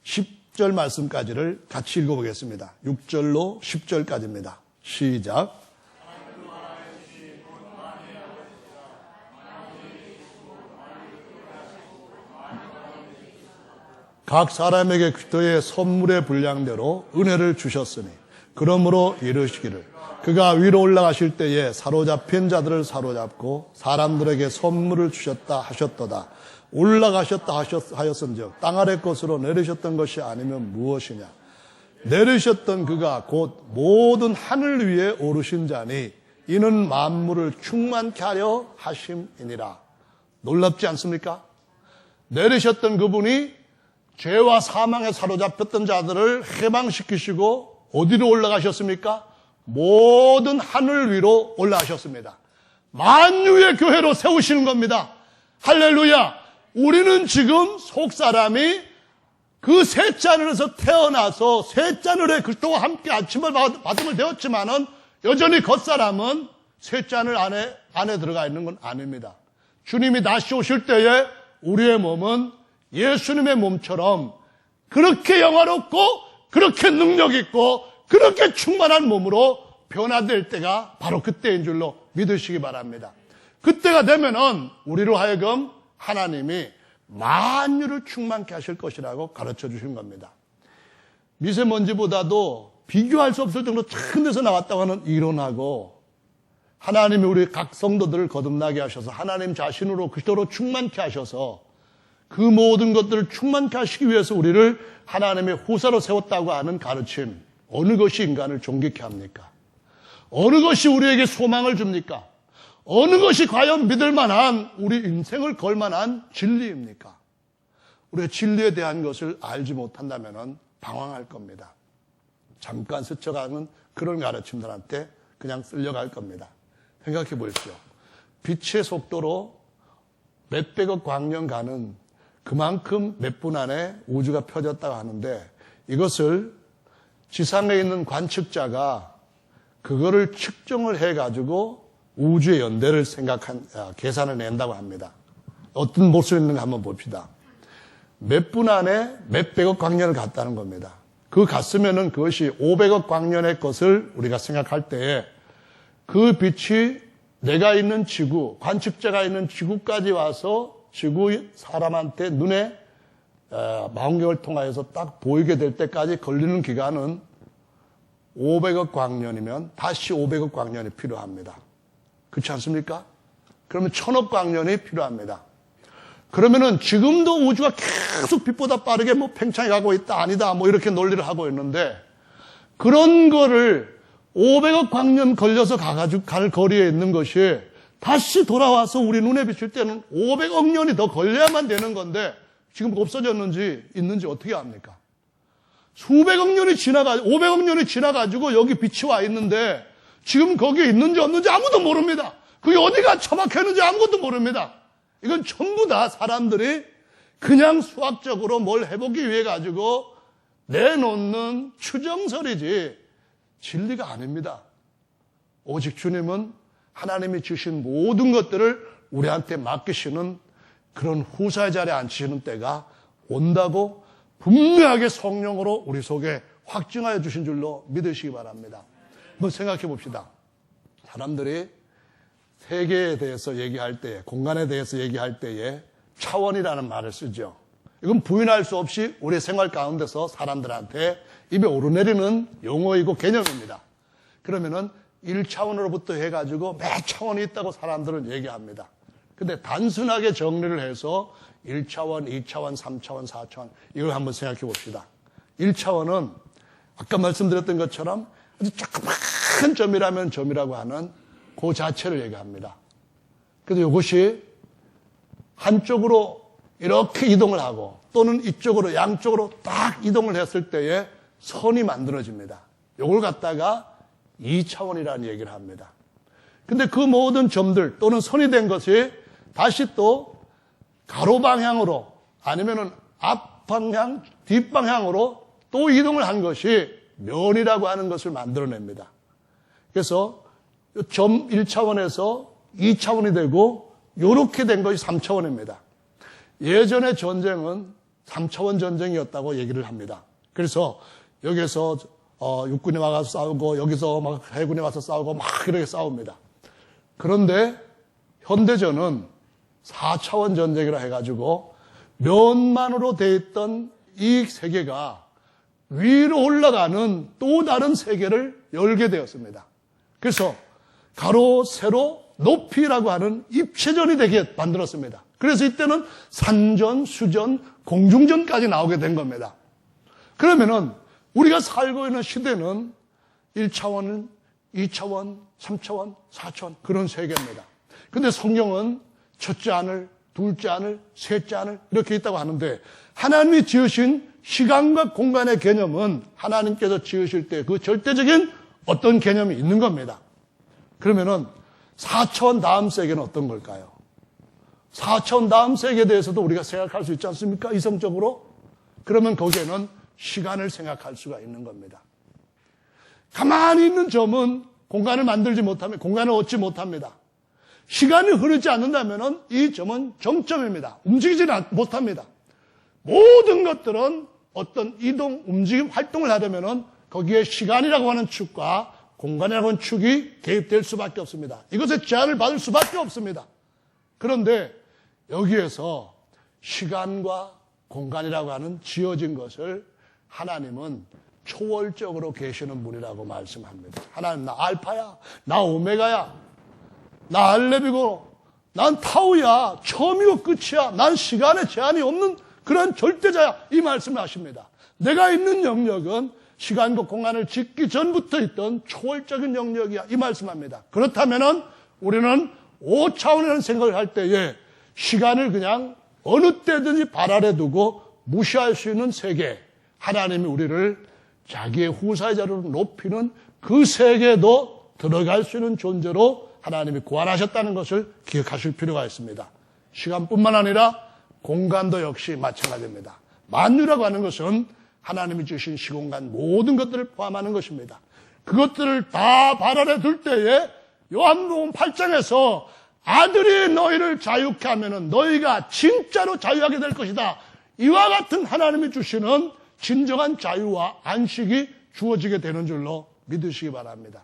10절 말씀까지를 같이 읽어보겠습니다. 6절로 10절까지입니다. 시작. 각 사람에게 그의 선물의 분량대로 은혜를 주셨으니 그러므로 이르시기를 그가 위로 올라가실 때에 사로잡힌 자들을 사로잡고 사람들에게 선물을 주셨다 하셨도다. 올라가셨다 하였은즉 땅 아래 것으로 내리셨던 것이 아니면 무엇이냐. 내리셨던 그가 곧 모든 하늘 위에 오르신 자니 이는 만물을 충만케 하려 하심이니라. 놀랍지 않습니까? 내리셨던 그분이 죄와 사망에 사로잡혔던 자들을 해방시키시고 어디로 올라가셨습니까? 모든 하늘 위로 올라가셨습니다. 만유의 교회로 세우시는 겁니다. 할렐루야. 우리는 지금 속사람이 그 셋째 하늘에서 태어나서 셋째 하늘에 그리스도와 함께 아침을 받음을 되었지만은 여전히 겉사람은 셋째 하늘 안에 들어가 있는 건 아닙니다. 주님이 다시 오실 때에 우리의 몸은 예수님의 몸처럼 그렇게 영화롭고 그렇게 능력 있고 그렇게 충만한 몸으로 변화될 때가 바로 그때인 줄로 믿으시기 바랍니다. 그때가 되면은 우리로 하여금 하나님이 만유를 충만케 하실 것이라고 가르쳐 주신 겁니다. 미세먼지보다도 비교할 수 없을 정도로 큰 데서 나왔다고 하는 이론하고 하나님이 우리 각 성도들을 거듭나게 하셔서 하나님 자신으로 그리스도로 충만케 하셔서 그 모든 것들을 충만케 하시기 위해서 우리를 하나님의 후사로 세웠다고 하는 가르침, 어느 것이 인간을 존귀케 합니까? 어느 것이 우리에게 소망을 줍니까? 어느 것이 과연 믿을 만한, 우리 인생을 걸 만한 진리입니까? 우리가 진리에 대한 것을 알지 못한다면 방황할 겁니다. 잠깐 스쳐가는 그런 가르침들한테 그냥 쓸려갈 겁니다. 생각해 보십시오. 빛의 속도로 몇백억 광년 가는 그만큼 몇 분 안에 우주가 펴졌다고 하는데, 이것을 지상에 있는 관측자가 그거를 측정을 해가지고 우주의 연대를 계산을 낸다고 합니다. 어떤 모습이 있는가 한번 봅시다. 몇 분 안에 몇백억 광년을 갔다는 겁니다. 그 갔으면은 그것이 500억 광년의 것을 우리가 생각할 때에 그 빛이 내가 있는 지구, 관측자가 있는 지구까지 와서 지구 사람한테 눈에 망원경을 통하여서 딱 보이게 될 때까지 걸리는 기간은 500억 광년이면 다시 500억 광년이 필요합니다. 그렇지 않습니까? 그러면 1000억 광년이 필요합니다. 그러면은 지금도 우주가 계속 빛보다 빠르게 팽창해 가고 있다, 아니다, 이렇게 논리를 하고 있는데, 그런 거를 500억 광년 걸려서 갈 거리에 있는 것이 다시 돌아와서 우리 눈에 비칠 때는 500억 년이 더 걸려야만 되는 건데, 지금 없어졌는지 있는지 어떻게 압니까? 수백억 년이 500억 년이 지나가지고 여기 빛이 와 있는데, 지금 거기에 있는지 없는지 아무도 모릅니다. 그게 어디가 처박혔는지 아무것도 모릅니다. 이건 전부 다 사람들이 그냥 수학적으로 뭘 해보기 위해 가지고 내놓는 추정설이지 진리가 아닙니다. 오직 주님은 하나님이 주신 모든 것들을 우리한테 맡기시는 그런 후사의 자리에 앉히시는 때가 온다고 분명하게 성령으로 우리 속에 확증하여 주신 줄로 믿으시기 바랍니다. 한번 생각해 봅시다. 사람들이 세계에 대해서 얘기할 때에, 공간에 대해서 얘기할 때에 차원이라는 말을 쓰죠. 이건 부인할 수 없이 우리 생활 가운데서 사람들한테 입에 오르내리는 용어이고 개념입니다. 그러면은 1차원으로부터 해가지고 몇 차원이 있다고 사람들은 얘기합니다. 근데 단순하게 정리를 해서 1차원, 2차원, 3차원, 4차원 이걸 한번 생각해 봅시다. 1차원은 아까 말씀드렸던 것처럼 아주 조그만 점이라면 점이라고 하는 그 자체를 얘기합니다. 그래서 이것이 한쪽으로 이렇게 이동을 하고 또는 이쪽으로 양쪽으로 딱 이동을 했을 때에 선이 만들어집니다. 이걸 갖다가 2차원이라는 얘기를 합니다. 근데 그 모든 점들 또는 선이 된 것이 다시 또 가로 방향으로 아니면은 앞방향, 뒷방향으로 또 이동을 한 것이 면이라고 하는 것을 만들어냅니다. 그래서 점 1차원에서 2차원이 되고 이렇게 된 것이 3차원입니다. 예전의 전쟁은 3차원 전쟁이었다고 얘기를 합니다. 그래서 여기서 육군이 와서 싸우고 여기서 막 해군이 와서 싸우고 막 이렇게 싸웁니다. 그런데 현대전은 4차원 전쟁이라 해가지고 면만으로 돼 있던 이 세계가 위로 올라가는 또 다른 세계를 열게 되었습니다. 그래서 가로, 세로, 높이라고 하는 입체전이 되게 만들었습니다. 그래서 이때는 산전, 수전, 공중전까지 나오게 된 겁니다. 그러면은 우리가 살고 있는 시대는 1차원, 2차원, 3차원, 4차원 그런 세계입니다. 근데 성경은 첫째 하늘, 둘째 하늘, 셋째 하늘 이렇게 있다고 하는데 하나님이 지으신 시간과 공간의 개념은 하나님께서 지으실 때 그 절대적인 어떤 개념이 있는 겁니다. 그러면은 4차원 다음 세계는 어떤 걸까요? 4차원 다음 세계에 대해서도 우리가 생각할 수 있지 않습니까? 이성적으로. 그러면 거기에는 시간을 생각할 수가 있는 겁니다. 가만히 있는 점은 공간을 만들지 못하면 공간을 얻지 못합니다. 시간이 흐르지 않는다면 이 점은 정점입니다. 움직이지 못합니다. 모든 것들은 어떤 이동, 움직임, 활동을 하려면 거기에 시간이라고 하는 축과 공간이라고 하는 축이 개입될 수밖에 없습니다. 이것에 제한을 받을 수밖에 없습니다. 그런데 여기에서 시간과 공간이라고 하는 지어진 것을 하나님은 초월적으로 계시는 분이라고 말씀합니다. 하나님 나 알파야, 나 오메가야, 나 알렙이고 난 타우야, 처음이고 끝이야, 난 시간에 제한이 없는 그런 절대자야 이 말씀을 하십니다. 내가 있는 영역은 시간과 공간을 짓기 전부터 있던 초월적인 영역이야. 이 말씀합니다. 그렇다면은 우리는 5차원이라는 생각을 할 때에 시간을 그냥 어느 때든지 발 아래 두고 무시할 수 있는 세계, 하나님이 우리를 자기의 후사자로 높이는 그 세계에도 들어갈 수 있는 존재로 하나님이 구원하셨다는 것을 기억하실 필요가 있습니다. 시간뿐만 아니라 공간도 역시 마찬가지입니다. 만유라고 하는 것은 하나님이 주신 시공간 모든 것들을 포함하는 것입니다. 그것들을 다 발 아래 둘 때에 요한복음 8장에서 아들이 너희를 자유케 하면은 너희가 진짜로 자유하게 될 것이다. 이와 같은 하나님이 주시는 진정한 자유와 안식이 주어지게 되는 줄로 믿으시기 바랍니다.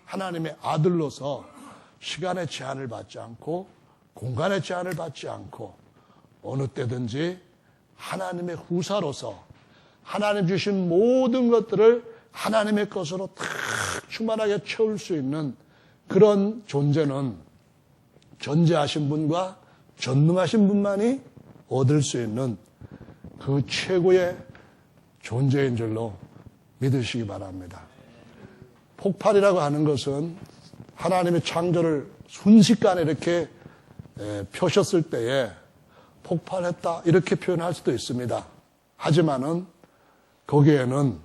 하나님의 아들로서 시간의 제한을 받지 않고 공간의 제한을 받지 않고 어느 때든지 하나님의 후사로서 하나님 주신 모든 것들을 하나님의 것으로 다 충만하게 채울 수 있는 그런 존재는 전제하신 분과 전능하신 분만이 얻을 수 있는 그 최고의 존재인 줄로 믿으시기 바랍니다. 폭발이라고 하는 것은 하나님의 창조를 순식간에 이렇게 펴셨을 때에 폭발했다 이렇게 표현할 수도 있습니다. 하지만은 거기에는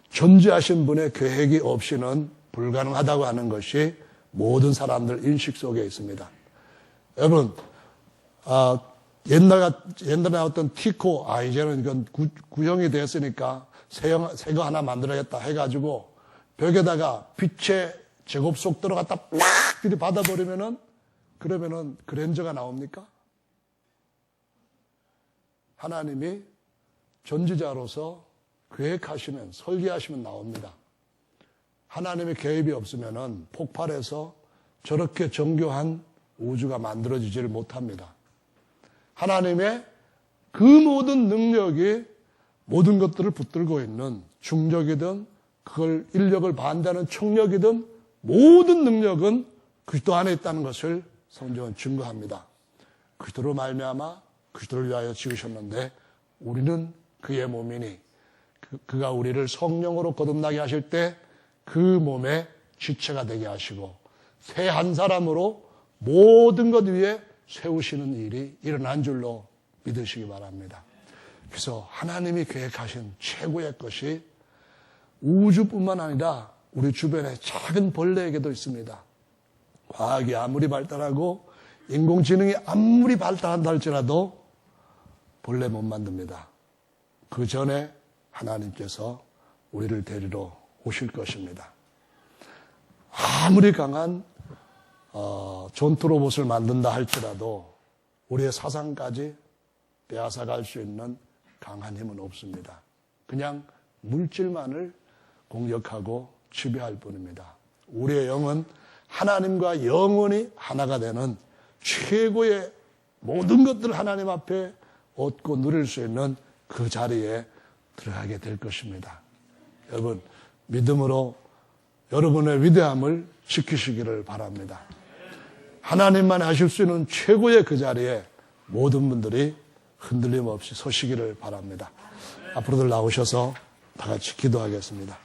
존재하신 분의 계획이 없이는 불가능하다고 하는 것이 모든 사람들 인식 속에 있습니다. 여러분, 옛날에 나왔던 티코, 이제는 이건 구형이 됐으니까 새 거 하나 만들어야겠다 해가지고 벽에다가 빛의 제곱 속도로 갖다 팍 들이받아버리면은 그러면은 그랜저가 나옵니까? 하나님이 전지자로서 계획하시면, 설계하시면 나옵니다. 하나님의 개입이 없으면은 폭발해서 저렇게 정교한 우주가 만들어지지를 못합니다. 하나님의 그 모든 능력이 모든 것들을 붙들고 있는 중력이든 그걸 인력을 반대하는 청력이든 모든 능력은 그리스도 안에 있다는 것을 성경은 증거합니다. 그리스도로 말미암아 그리스도를 위하여 지으셨는데 우리는 그의 몸이니 그가 우리를 성령으로 거듭나게 하실 때 그 몸의 지체가 되게 하시고 새 한 사람으로 모든 것 위에 세우시는 일이 일어난 줄로 믿으시기 바랍니다. 그래서 하나님이 계획하신 최고의 것이 우주뿐만 아니라 우리 주변의 작은 벌레에게도 있습니다. 과학이 아무리 발달하고 인공지능이 아무리 발달한다 할지라도 벌레 못 만듭니다. 그 전에 하나님께서 우리를 데리러 오실 것입니다. 아무리 강한 전투 로봇을 만든다 할지라도 우리의 사상까지 빼앗아갈 수 있는 강한 힘은 없습니다. 그냥 물질만을 공격하고 지배할 뿐입니다. 우리의 영은 하나님과 영원히 하나가 되는 최고의 모든 것들을 하나님 앞에 얻고 누릴 수 있는 그 자리에 들어가게 될 것입니다. 여러분, 믿음으로 여러분의 위대함을 지키시기를 바랍니다. 하나님만 하실 수 있는 최고의 그 자리에 모든 분들이 흔들림 없이 서시기를 바랍니다. 앞으로들 나오셔서 다 같이 기도하겠습니다.